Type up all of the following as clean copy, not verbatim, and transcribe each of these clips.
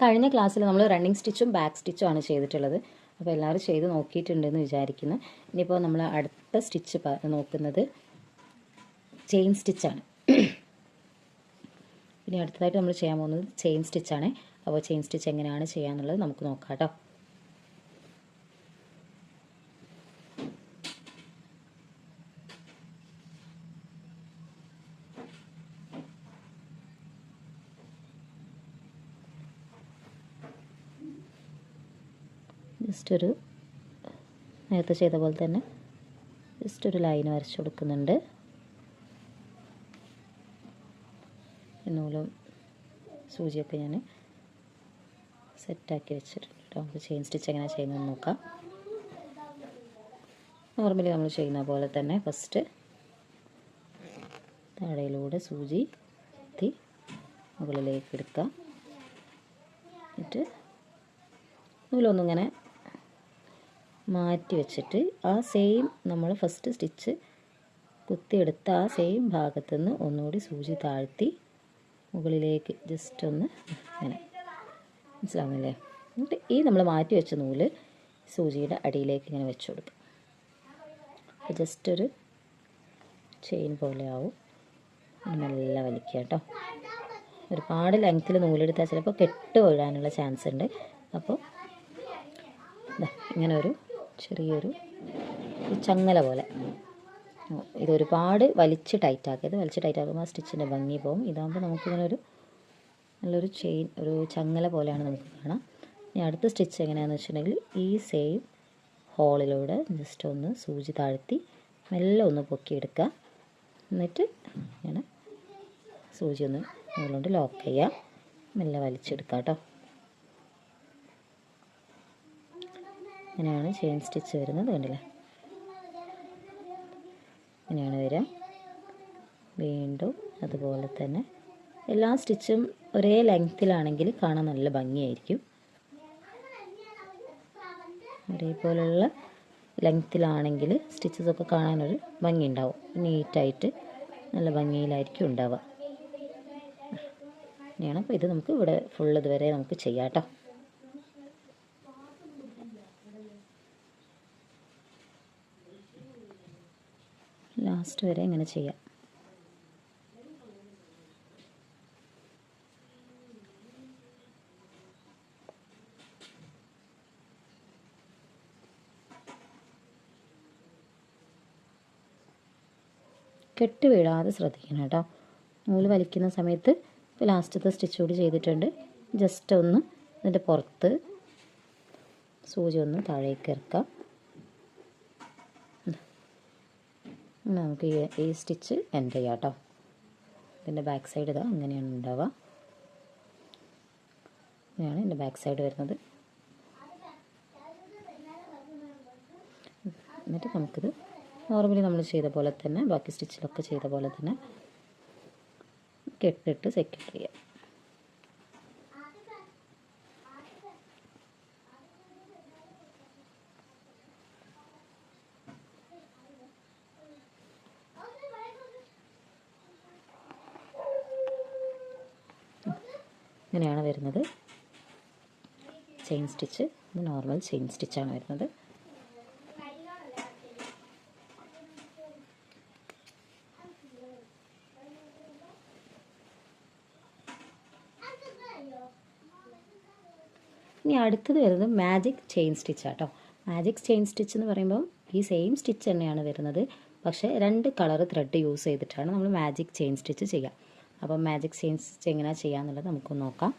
കഴിഞ്ഞ ക്ലാസ്സിൽ നമ്മൾ റണ്ണിങ് സ്റ്റിച്ചും ബാക്ക് സ്റ്റിച്ചും ആണ് ചെയ്തിട്ടുള്ളത്. അപ്പോൾ എല്ലാവരും ചെയ്ത് നോക്കിയിട്ടുണ്ടെന്ന് വിചാരിക്കുന്നു. ഇനിയിപ്പോൾ നമ്മൾ അടുത്ത സ്റ്റിച്ച് നോക്കുന്നത് ചെയിൻ സ്റ്റിച്ചാണ്. ഇനി അടുത്തതായിട്ട് നമ്മൾ ചെയ്യാൻ പോകുന്നത് ചെയിൻ സ്റ്റിച്ചാണ്. അപ്പോൾ ചെയിൻ സ്റ്റിച്ച് എങ്ങനെയാണ് ചെയ്യാന്നുള്ളത് നമുക്ക് നോക്കാം കേട്ടോ. ജസ്റ്റ് ഒരു നേരത്തെ ചെയ്ത പോലെ തന്നെ ജസ്റ്റ് ഒരു ലൈൻ വരച്ച് കൊടുക്കുന്നുണ്ട്. നൂലും സൂചിയൊക്കെ ഞാൻ സെറ്റാക്കി വെച്ചിട്ടുണ്ട് കേട്ടോ. നമുക്ക് ചെയിൻ സ്റ്റിച്ച് എങ്ങനെ ചെയ്യുന്നതെന്ന് നോക്കാം. നോർമലി നമ്മൾ ചെയ്യുന്ന പോലെ തന്നെ ഫസ്റ്റ് താഴയിലൂടെ സൂചി എത്തി മുകളിലേക്ക് എടുക്കുക. എന്നിട്ട് നൂലൊന്നിങ്ങനെ മാറ്റി വെച്ചിട്ട് ആ സെയിം നമ്മൾ ഫസ്റ്റ് സ്റ്റിച്ച് കുത്തിയെടുത്ത ആ സെയിം ഭാഗത്തുനിന്ന് ഒന്നുകൂടി സൂചി താഴ്ത്തി മുകളിലേക്ക് ജസ്റ്റ് ഒന്ന് ഇങ്ങനെ, മനസ്സിലാവുന്നില്ലേ? എന്നിട്ട് ഈ നമ്മൾ മാറ്റി വെച്ച നൂല് സൂചിയുടെ അടിയിലേക്ക് ഇങ്ങനെ വെച്ച് കൊടുക്കും. അപ്പോൾ ജസ്റ്റ് ഒരു ചെയിൻ പോലെ ആവും. നല്ല വലിക്കുക കേട്ടോ. ഒരുപാട് ലെങ്ത്തിൽ നൂലെടുത്താൽ ചിലപ്പോൾ കെട്ട് വീഴാനുള്ള ചാൻസ് ഉണ്ട്. അപ്പോൾ ഇങ്ങനെ ഒരു ചെറിയൊരു ചങ്ങല പോലെ, ഇതൊരുപാട് വലിച്ച് ടൈറ്റാക്കരുത്. വലിച്ച് ടൈറ്റാക്കുമ്പോൾ ആ സ്റ്റിച്ചിൻ്റെ ഭംഗി പോകും. ഇതാകുമ്പോൾ നമുക്കിങ്ങനെ ഒരു നല്ലൊരു ചെയിൻ, ഒരു ചങ്ങല പോലെയാണ് നമുക്ക് കാണാം. ഇനി അടുത്ത സ്റ്റിച്ച് എങ്ങനെയാണെന്ന് വെച്ചിട്ടുണ്ടെങ്കിൽ ഈ സെയിം ഹോളിലൂടെ ജസ്റ്റ് ഒന്ന് സൂചി താഴ്ത്തി മെല്ലെ ഒന്ന് പൊക്കിയെടുക്കുക. എന്നിട്ട് ഇങ്ങനെ സൂചി ഒന്ന് നൂലുകൊണ്ട് ലോക്ക് ചെയ്യുക. മെല്ലെ വലിച്ചെടുക്കുക കേട്ടോ. ഇങ്ങനെയാണ് ചെയിൻ സ്റ്റിച്ച് വരുന്നത്. കണ്ടില്ലേ? ഇങ്ങനെയാണ് വരിക. വീണ്ടും അതുപോലെ തന്നെ എല്ലാ സ്റ്റിച്ചും ഒരേ ലെങ്ത്തിലാണെങ്കിൽ കാണാൻ നല്ല ഭംഗിയായിരിക്കും. ഒരേപോലുള്ള ലെങ്ത്തിലാണെങ്കിൽ സ്റ്റിച്ചസൊക്കെ കാണാനൊരു ഭംഗി ഉണ്ടാവും. നീറ്റായിട്ട് നല്ല ഭംഗിയിലായിരിക്കും ഉണ്ടാവുക. ഇങ്ങനെയാണ്. അപ്പോൾ ഇത് നമുക്ക് ഇവിടെ ഫുൾ ഇതുവരെ നമുക്ക് ചെയ്യാം കേട്ടോ. ലാസ്റ്റ് വരെ ഇങ്ങനെ ചെയ്യാം. കെട്ട് വീഴാതെ ശ്രദ്ധിക്കണം കേട്ടോ. നൂല് വലിക്കുന്ന സമയത്ത് ഇപ്പോൾ ലാസ്റ്റത്തെ സ്റ്റിച്ച് കൂടി ചെയ്തിട്ടുണ്ട്. ജസ്റ്റ് ഒന്ന് ഇതിൻ്റെ പുറത്ത് സൂചി ഒന്ന് താഴേക്ക് ഇറക്കാം. നമുക്ക് ഈ സ്റ്റിച്ച് എൻഡ് ചെയ്യാം കേട്ടോ. ഇതിൻ്റെ ബാക്ക് സൈഡ് ഇതാ ഇങ്ങനെയാണ് ഉണ്ടാവുക. ഇങ്ങനെയാണ് ഇതിൻ്റെ ബാക്ക് സൈഡ് വരുന്നത്. എന്നിട്ട് നമുക്കിത് നോർമലി നമ്മൾ ചെയ്ത പോലെ തന്നെ ബാക്കി സ്റ്റിച്ചിലൊക്കെ ചെയ്ത പോലെ തന്നെ കെട്ടിട്ട് സെക്യൂർ ചെയ്യാം. ഇങ്ങനെയാണ് വരുന്നത് ചെയിൻ സ്റ്റിച്ച്. ഇത് നോർമൽ ചെയിൻ സ്റ്റിച്ചാണ് വരുന്നത്. ഇനി അടുത്തത് വരുന്നത് മാജിക് ചെയിൻ സ്റ്റിച്ചാട്ടോ. മാജിക് ചെയിൻ സ്റ്റിച്ച് എന്ന് പറയുമ്പോൾ ഈ സെയിം സ്റ്റിച്ച് തന്നെയാണ് വരുന്നത്. പക്ഷേ 2 കളർ ത്രെഡ് യൂസ് ചെയ്തിട്ടാണ് നമ്മൾ മാജിക് ചെയിൻ സ്റ്റിച്ച് ചെയ്യുക. അപ്പോൾ മാജിക് ചെയിൻ സ്റ്റിച്ച് എങ്ങനെയാണ് ചെയ്യാന്നുള്ളത് നമുക്ക് നോക്കാം.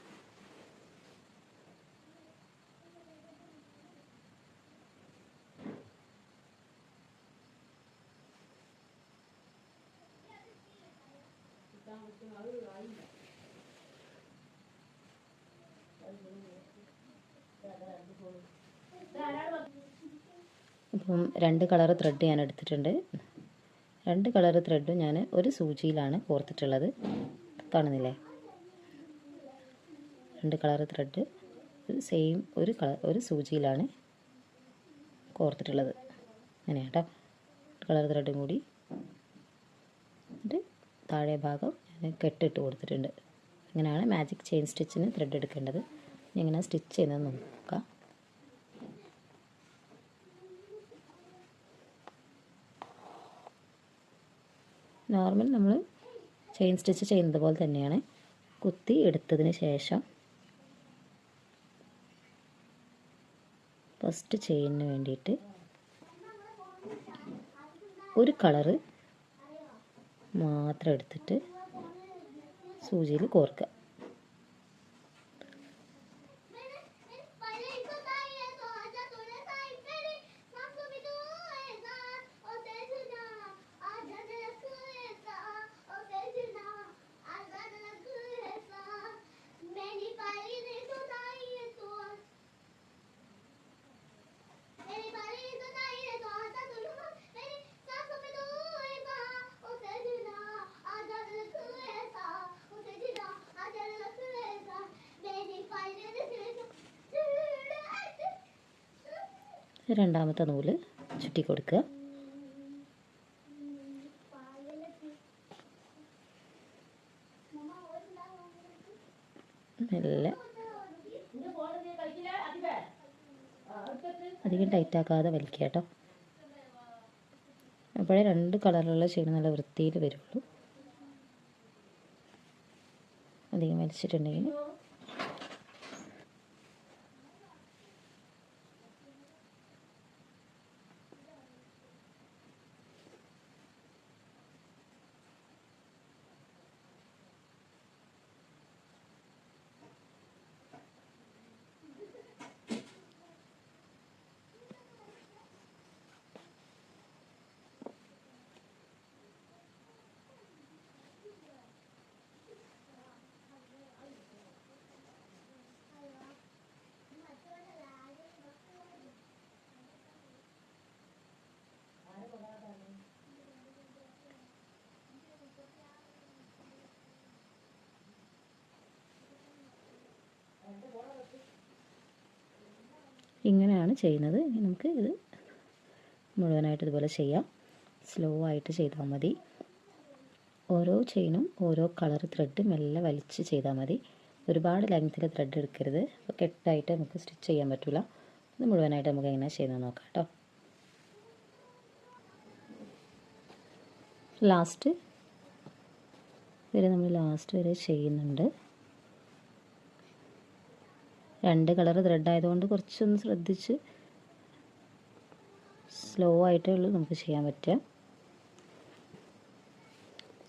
അപ്പം 2 കളർ ത്രെഡ് ഞാൻ എടുത്തിട്ടുണ്ട്. 2 കളർ ത്രെഡും ഞാൻ ഒരു സൂചിയിലാണ് കോർത്തിട്ടുള്ളത്. കാണുന്നില്ലേ? 2 കളർ ത്രെഡ് സെയിം ഒരു സൂചിയിലാണ് കോർത്തിട്ടുള്ളത്. അങ്ങനെയാണ് കേട്ടോ. കളർ ത്രെഡും കൂടി താഴെ ഭാഗം ഞാൻ കെട്ടിട്ട് കൊടുത്തിട്ടുണ്ട്. ഇങ്ങനെയാണ് മാജിക് ചെയിൻ സ്റ്റിച്ചിന് ത്രെഡ് എടുക്കേണ്ടത്. എങ്ങനെ സ്റ്റിച്ച് ചെയ്യുന്നത് നോക്കാം. നോർമൽ നമ്മൾ ചെയിൻ സ്റ്റിച്ച് ചെയ്യുന്നത് പോലെ തന്നെയാണ്. കുത്തി എടുത്തതിന് ശേഷം ഫസ്റ്റ് ചെയിനിന് വേണ്ടിയിട്ട് ഒരു കളറ് മാത്രം എടുത്തിട്ട് സൂചിയിൽ കോർക്കുക. രണ്ടാമത്തെ നൂല് ചുറ്റി കൊടുക്കുക. മെല്ലെ അധികം ടൈറ്റാക്കാതെ വലിക്കുക കേട്ടോ. അപ്പോഴേ രണ്ട് കളറിലുള്ള ചെയിൻ നല്ല വൃത്തിയിൽ വരുള്ളൂ. അധികം വലിച്ചിട്ടുണ്ടെങ്കിൽ ഇങ്ങനെയാണ് ചെയ്യുന്നത്. ഇനി നമുക്ക് ഇത് മുഴുവനായിട്ട് ഇതുപോലെ ചെയ്യാം. സ്ലോ ആയിട്ട് ചെയ്താൽ മതി. ഓരോ ചെയിനും ഓരോ കളർ ത്രെഡ് മെല്ലെ വലിച്ച് ചെയ്താൽ മതി. ഒരുപാട് ലെങ്ത്തിൽ ത്രെഡ് എടുക്കരുത്. അപ്പോൾ കെട്ടായിട്ട് നമുക്ക് സ്റ്റിച്ച് ചെയ്യാൻ പറ്റില്ല. ഇത് മുഴുവനായിട്ട് നമുക്ക് എങ്ങനെ ചെയ്യുന്നത് നോക്കാം കേട്ടോ. ലാസ്റ്റ് വരെ ചെയ്യുന്നുണ്ട്. രണ്ട് കളർ ത്രെഡ് ആയതുകൊണ്ട് കുറച്ചൊന്ന് ശ്രദ്ധിച്ച് സ്ലോ ആയിട്ടേ ഉള്ളൂ നമുക്ക് ചെയ്യാൻ പറ്റുക.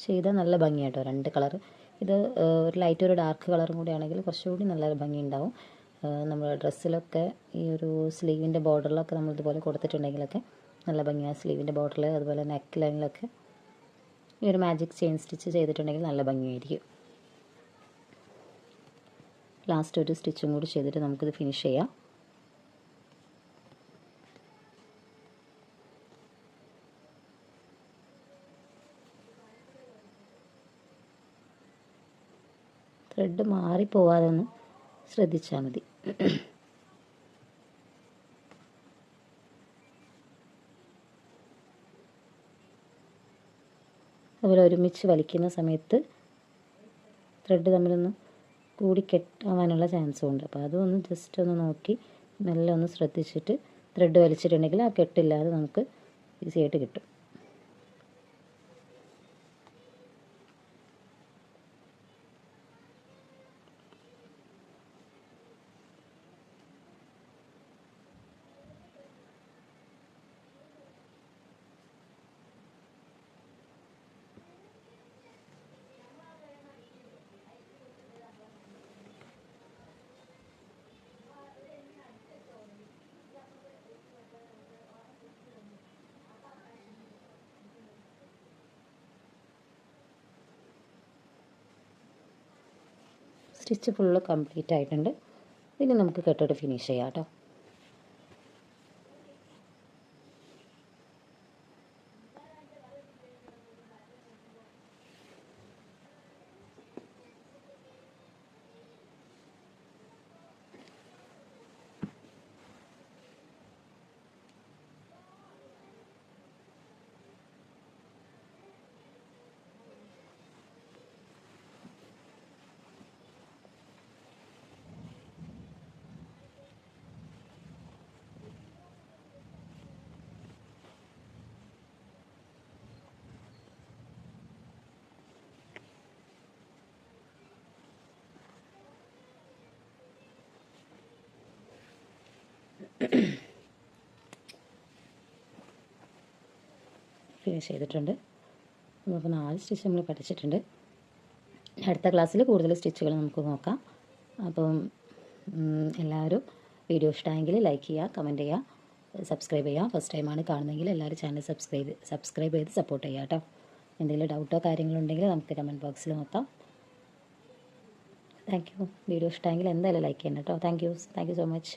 ചെയ്താൽ നല്ല ഭംഗിയാട്ടോ. രണ്ട് കളർ ഇത് ഒരു ലൈറ്റ് ഒരു ഡാർക്ക് കളറും കൂടി ആണെങ്കിൽ കുറച്ചുകൂടി നല്ല ഭംഗി ഉണ്ടാവും. നമ്മൾ ഡ്രസ്സിലൊക്കെ ഈ ഒരു സ്ലീവിൻ്റെ ബോർഡറിലൊക്കെ നമ്മൾ ഇതുപോലെ കൊടുത്തിട്ടുണ്ടെങ്കിലൊക്കെ നല്ല ഭംഗിയാണ്. സ്ലീവിൻ്റെ ബോർഡറിൽ അതുപോലെ നെക്ക് ലൈനിലൊക്കെ ഈ ഒരു മാജിക് ചെയിൻ സ്റ്റിച്ച് ചെയ്തിട്ടുണ്ടെങ്കിൽ നല്ല ഭംഗിയായിരിക്കും. ലാസ്റ്റ് ഒരു സ്റ്റിച്ചും കൂടി ചെയ്തിട്ട് നമുക്കിത് ഫിനിഷ് ചെയ്യാം. ത്രെഡ് മാറിപ്പോവാതെ ഒന്ന് ശ്രദ്ധിച്ചാൽ മതി. അതുപോലെ ഒരുമിച്ച് വലിക്കുന്ന സമയത്ത് ത്രെഡ് തമ്മിലൊന്ന് കൂടി കെട്ടാവാനുള്ള ചാൻസും ഉണ്ട്. അപ്പോൾ അതൊന്ന് ജസ്റ്റ് ഒന്ന് നോക്കി മെല്ലെ ഒന്ന് ശ്രദ്ധിച്ചിട്ട് ത്രെഡ് വലിച്ചിട്ടുണ്ടെങ്കിൽ ആ കെട്ടില്ലാതെ നമുക്ക് ഈസി ആയിട്ട് കിട്ടും. സ്റ്റിച്ച് ഫുള്ള് കംപ്ലീറ്റ് ആയിട്ടുണ്ട്. ഇനി നമുക്ക് കെട്ടിട്ട് ഫിനിഷ് ചെയ്യാം കേട്ടോ. ഫിനിഷ് ചെയ്തിട്ടുണ്ട്. അപ്പോൾ 4 സ്റ്റിച്ച് നമ്മൾ പഠിച്ചിട്ടുണ്ട്. അടുത്ത ക്ലാസ്സിൽ കൂടുതൽ സ്റ്റിച്ചുകൾ നമുക്ക് നോക്കാം. അപ്പം എല്ലാവരും വീഡിയോ ഇഷ്ടമായെങ്കിൽ ലൈക്ക് ചെയ്യുക, കമൻറ്റ് ചെയ്യുക, സബ്സ്ക്രൈബ് ചെയ്യുക. ഫസ്റ്റ് ടൈമാണ് കാണുന്നതെങ്കിൽ എല്ലാവരും ചാനൽ സബ്സ്ക്രൈബ് ചെയ്ത് സപ്പോർട്ട് ചെയ്യുക കേട്ടോ. എന്തെങ്കിലും ഡൗട്ടോ കാര്യങ്ങളോ ഉണ്ടെങ്കിൽ നമുക്ക് കമൻറ്റ് ബോക്സിൽ നോക്കാം. Thank you. വീഡിയോ ഇഷ്ടമായെങ്കിൽ എന്തായാലും ലൈക്ക് ചെയ്യണം കേട്ടോ. Thank you so much.